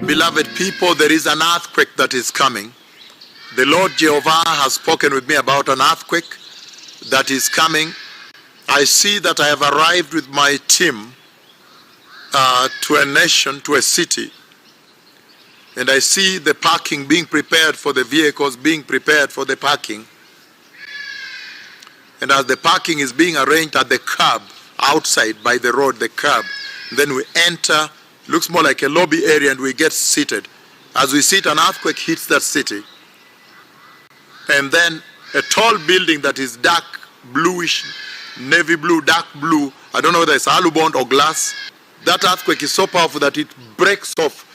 Beloved people, there is an earthquake that is coming. The Lord Jehovah has spoken with me about an earthquake that is coming. I see that I have arrived with my team to a nation, to a city. And I see the parking being prepared for the vehicles, being prepared for the parking. And as the parking is being arranged at the curb, outside by the road, the curb, then we enter, looks more like a lobby area, and we get seated. As we sit, an earthquake hits that city. And then a tall building that is dark bluish, navy blue, dark blue, I don't know whether it's alubond or glass. That earthquake is so powerful that it breaks off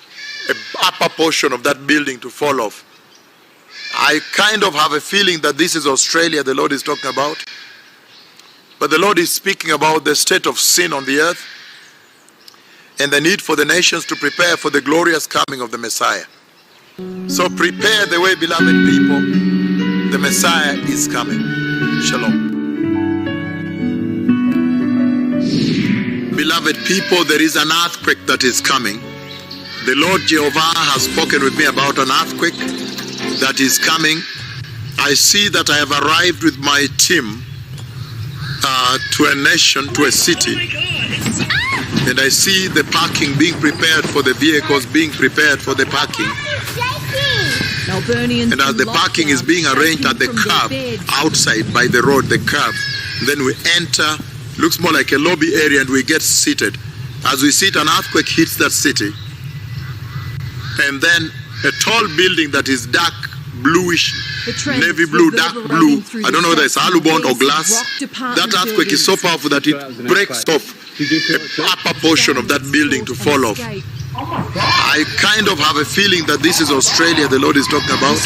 an upper portion of that building to fall off. I kind of have a feeling that this is Australia the Lord is talking about. But the Lord is speaking about the state of sin on the earth and the need for the nations to prepare for the glorious coming of the Messiah. So prepare the way, beloved people. The Messiah is coming. Shalom. Beloved people, there is an earthquake that is coming. The Lord Jehovah has spoken with me about an earthquake that is coming. I see that I have arrived with my team to a nation, to a city. And I see the parking being prepared for the vehicles, being prepared for the parking. And as the parking is being arranged at the curb, outside by the road, the curb, then we enter, looks more like a lobby area, and we get seated. As we sit, an earthquake hits that city. And then a tall building that is dark bluish, navy blue, dark blue, I don't know whether it's alubond or glass. That earthquake is so powerful that it breaks off the upper portion of that building to fall off. I kind of have a feeling that this is Australia the Lord is talking about.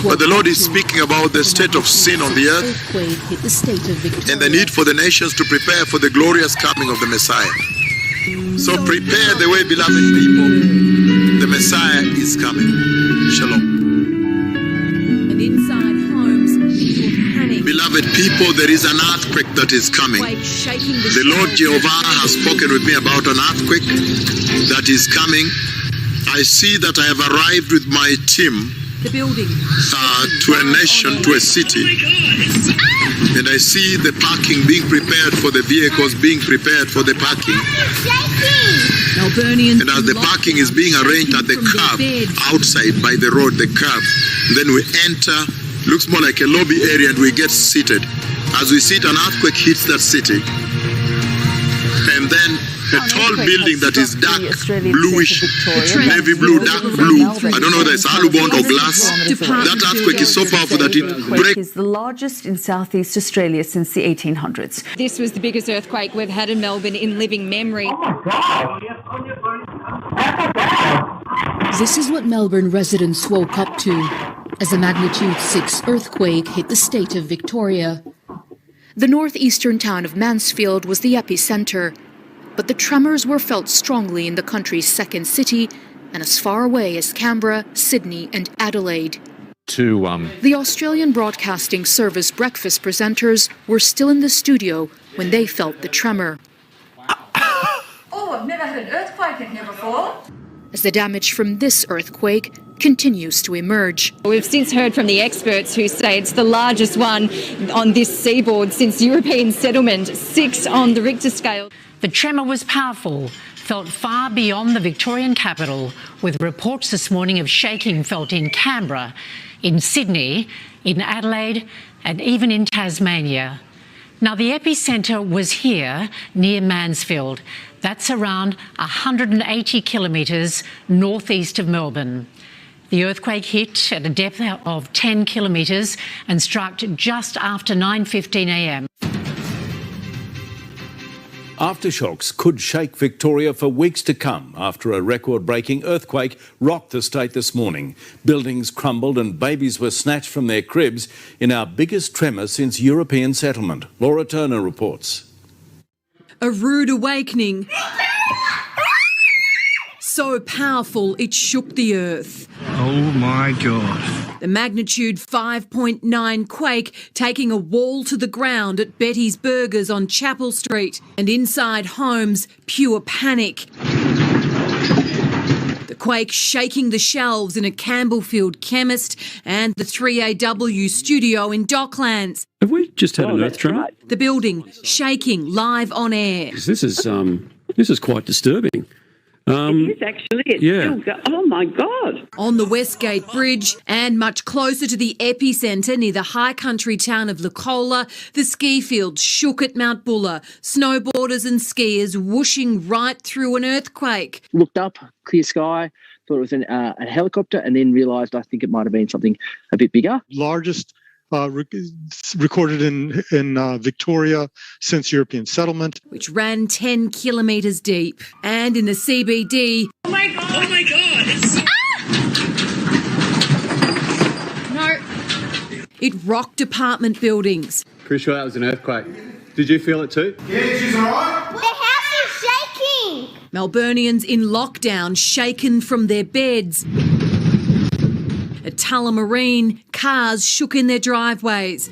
But the Lord is speaking about the state of sin on the earth and the need for the nations to prepare for the glorious coming of the Messiah. So prepare the way, beloved people. The Messiah is coming. Shalom. And inside homes, people panic. Beloved people, there is an earthquake that is coming. Quake shaking The Lord Jehovah has spoken with me about an earthquake that is coming. I see that I have arrived with my team the building to a nation, to a city. And I see the parking being prepared for the vehicles, being prepared for the parking. Melburnians And as the parking is being arranged at the curb, outside by the road, the curb, then we enter, looks more like a lobby area, and we get seated. As we sit, an earthquake hits that city. And then a tall building that is dark, bluish, navy blue, dark blue. I don't know whether it's alubond or glass. That earthquake is so powerful that it breaks. Is the largest in Southeast Australia since the 1800s. This was the biggest earthquake we've had in Melbourne in living memory. This is what Melbourne residents woke up to as a magnitude 6 earthquake hit the state of Victoria. The northeastern town of Mansfield was the epicentre, but the tremors were felt strongly in the country's second city and as far away as Canberra, Sydney and Adelaide. The Australian Broadcasting Service breakfast presenters were still in the studio when they felt the tremor. Oh, I've never had an earthquake in here before. As the damage from this earthquake continues to emerge. We've since heard from the experts who say it's the largest one on this seaboard since European settlement, 6 on the Richter scale. The tremor was powerful, felt far beyond the Victorian capital, with reports this morning of shaking felt in Canberra, in Sydney, in Adelaide and even in Tasmania. Now, the epicentre was here near Mansfield. That's around 180 kilometres northeast of Melbourne. The earthquake hit at a depth of 10 kilometres and struck just after 9:15 a.m. Aftershocks could shake Victoria for weeks to come after a record-breaking earthquake rocked the state this morning. Buildings crumbled and babies were snatched from their cribs in our biggest tremor since European settlement. Laura Turner reports. A rude awakening. So powerful it shook the earth. Oh my God. The magnitude 5.9 quake taking a wall to the ground at Betty's Burgers on Chapel Street, and inside homes, pure panic. The quake shaking the shelves in a Campbellfield chemist and the 3AW studio in Docklands. Have we just had an earth tremor? The building shaking live on air. This is quite disturbing. It is actually. It's still oh my God. On the Westgate Bridge and much closer to the epicentre near the high country town of Lucola, the ski fields shook at Mount Buller, snowboarders and skiers whooshing right through an earthquake. Looked up, clear sky, thought it was a helicopter, and then realised I think it might have been something a bit bigger. Largest recorded in Victoria since European settlement. Which ran 10 kilometres deep. And in the CBD... Oh my God. Oh my God. No. It rocked apartment buildings. Pretty sure that was an earthquake. Did you feel it too? Yeah, she's all right. The house is shaking. Melburnians in lockdown shaken from their beds. At Tullamarine, cars shook in their driveways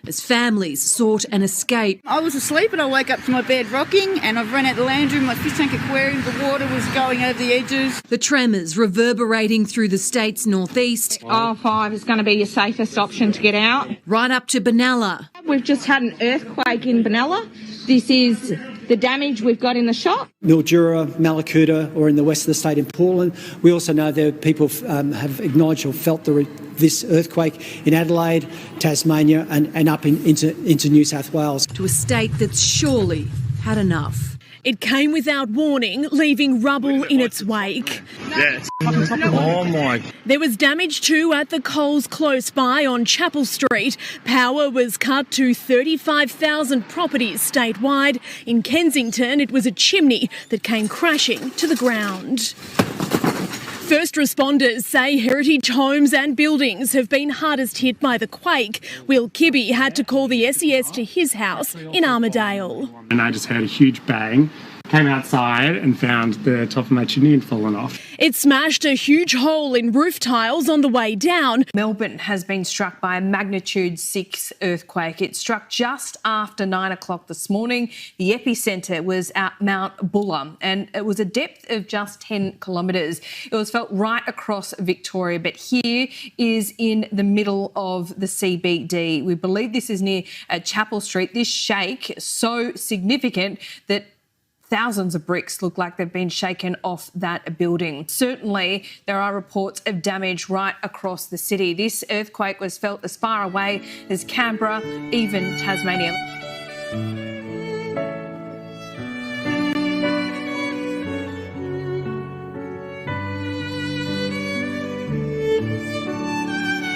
as families sought an escape. I was asleep and I woke up to my bed rocking, and I've run out the laundry, my fish tank aquarium, the water was going over the edges. The tremors reverberating through the state's northeast. R5 is going to be your safest option to get out. Right up to Benalla. We've just had an earthquake in Benalla. This is the damage we've got in the shop. Mildura, Malakuta, or in the west of the state in Portland. We also know that people have acknowledged or felt this earthquake in Adelaide, Tasmania and up into New South Wales. To a state that's surely had enough. It came without warning, leaving rubble in its wake. Yes. Oh my. There was damage too at the Coles close by on Chapel Street. Power was cut to 35,000 properties statewide. In Kensington, it was a chimney that came crashing to the ground. First responders say heritage homes and buildings have been hardest hit by the quake. Will Kibbe had to call the SES to his house in Armidale. And I just heard a huge bang Came outside and found the top of my chimney had fallen off. It smashed a huge hole in roof tiles on the way down. Melbourne has been struck by a magnitude 6 earthquake. It struck just after 9 o'clock this morning. The epicentre was at Mount Buller and it was a depth of just 10 kilometres. It was felt right across Victoria, but here is in the middle of the CBD. We believe this is near Chapel Street. This shake so significant that thousands of bricks look like they've been shaken off that building. Certainly, there are reports of damage right across the city. This earthquake was felt as far away as Canberra, even Tasmania.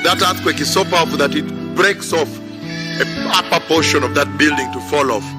That earthquake is so powerful that it breaks off an upper portion of that building to fall off.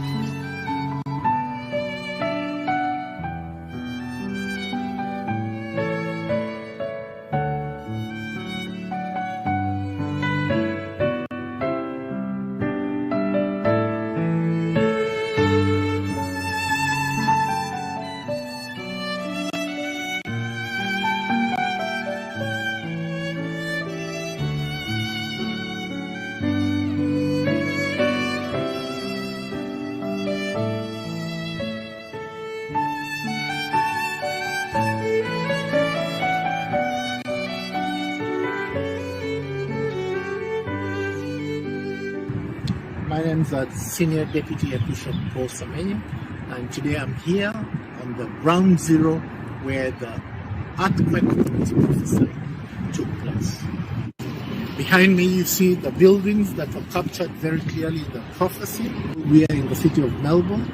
My name is Senior Deputy Bishop Paul Samenya, and today I'm here on the ground zero where the earthquake that was prophesied took place. Behind me you see the buildings that were captured very clearly in the prophecy. We are in the city of Melbourne,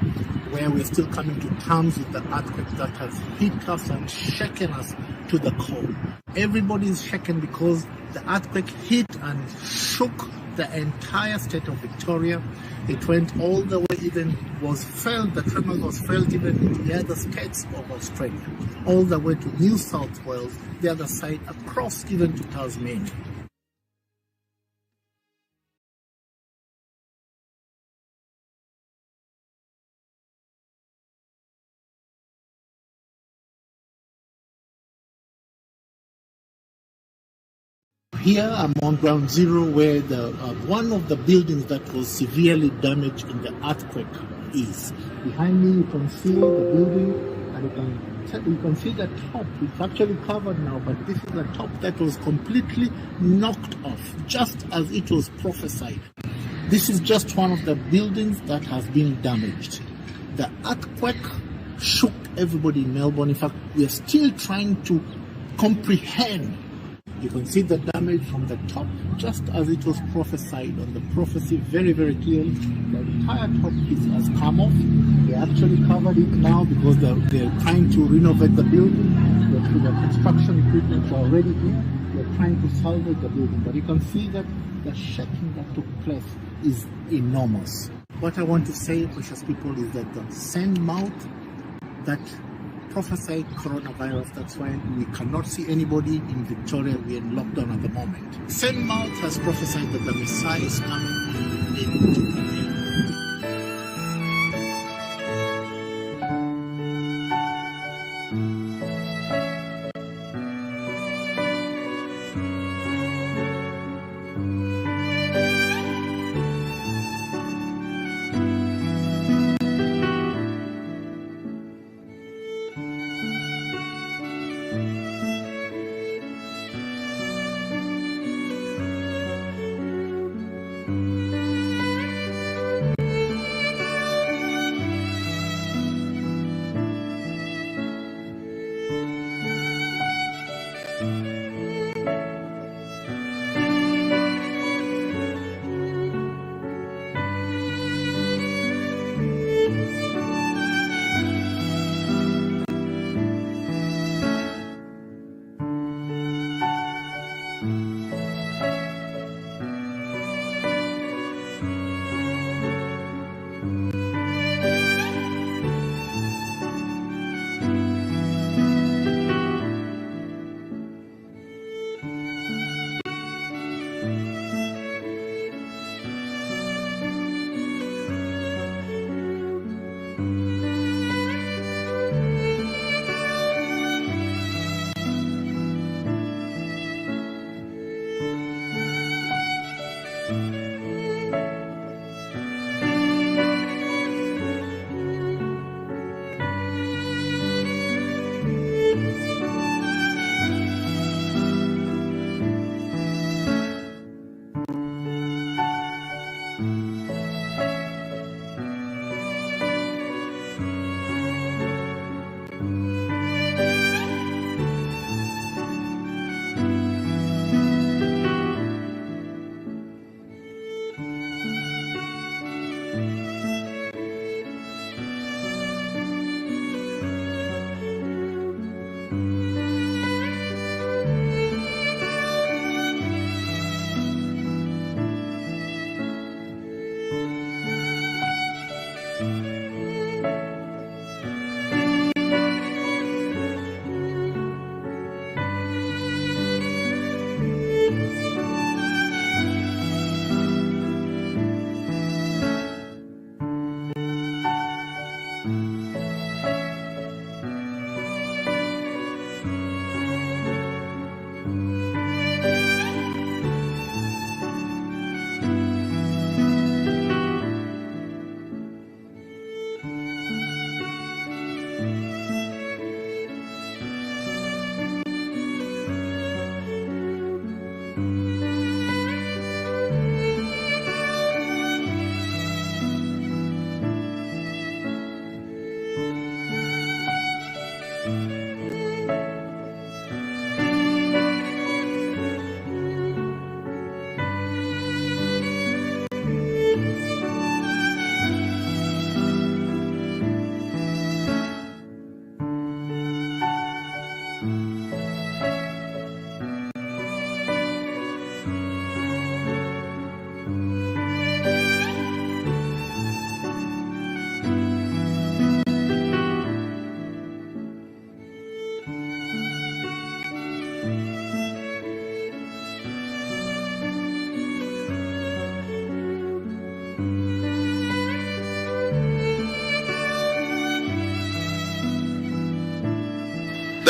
where we're still coming to terms with the earthquake that has hit us and shaken us to the core. Everybody is shaken because the earthquake hit and shook the entire state of Victoria. It went all the way, even was felt, the tremor was felt even in the other states of Australia, all the way to New South Wales, the other side, across even to Tasmania. Here I'm on ground zero where the one of the buildings that was severely damaged in the earthquake is. Behind me you can see the building and you can see the top. It's actually covered now, but this is the top that was completely knocked off, just as it was prophesied. This is just one of the buildings that has been damaged. The earthquake shook everybody in Melbourne. In fact, we are still trying to comprehend. You can see the damage from the top, just as it was prophesied on the prophecy very, very clearly. The entire top piece has come off. They actually covered it now because they're trying to renovate the building. The construction equipment are already here. They're trying to salvage the building. But you can see that the shaking that took place is enormous. What I want to say, precious people, is that the same mouth that prophesied coronavirus, that's why we cannot see anybody in Victoria. We're in lockdown at the moment. Same mouth has prophesied that the Messiah is coming and we need to prepare.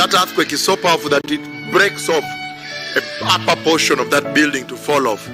That earthquake is so powerful that it breaks off an upper portion of that building to fall off.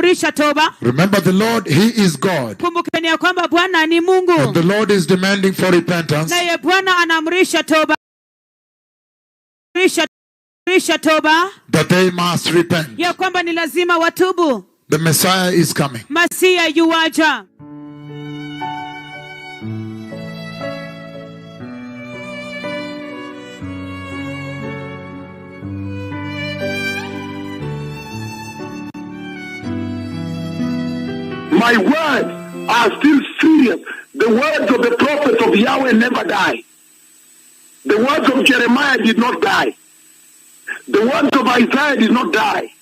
anaamrisha toba. Remember the Lord, He is God. Kumbukeni ya kwamba Bwana ni Mungu. And the Lord is demanding for repentance. Naye Bwana anaamrisha toba. Toba. That they must repent. Ya kwamba ni lazima watubu. The Messiah is coming. Masia yuaja. My words are still serious. The words of the prophets of Yahweh never die. The words of Jeremiah did not die. The words of Isaiah did not die.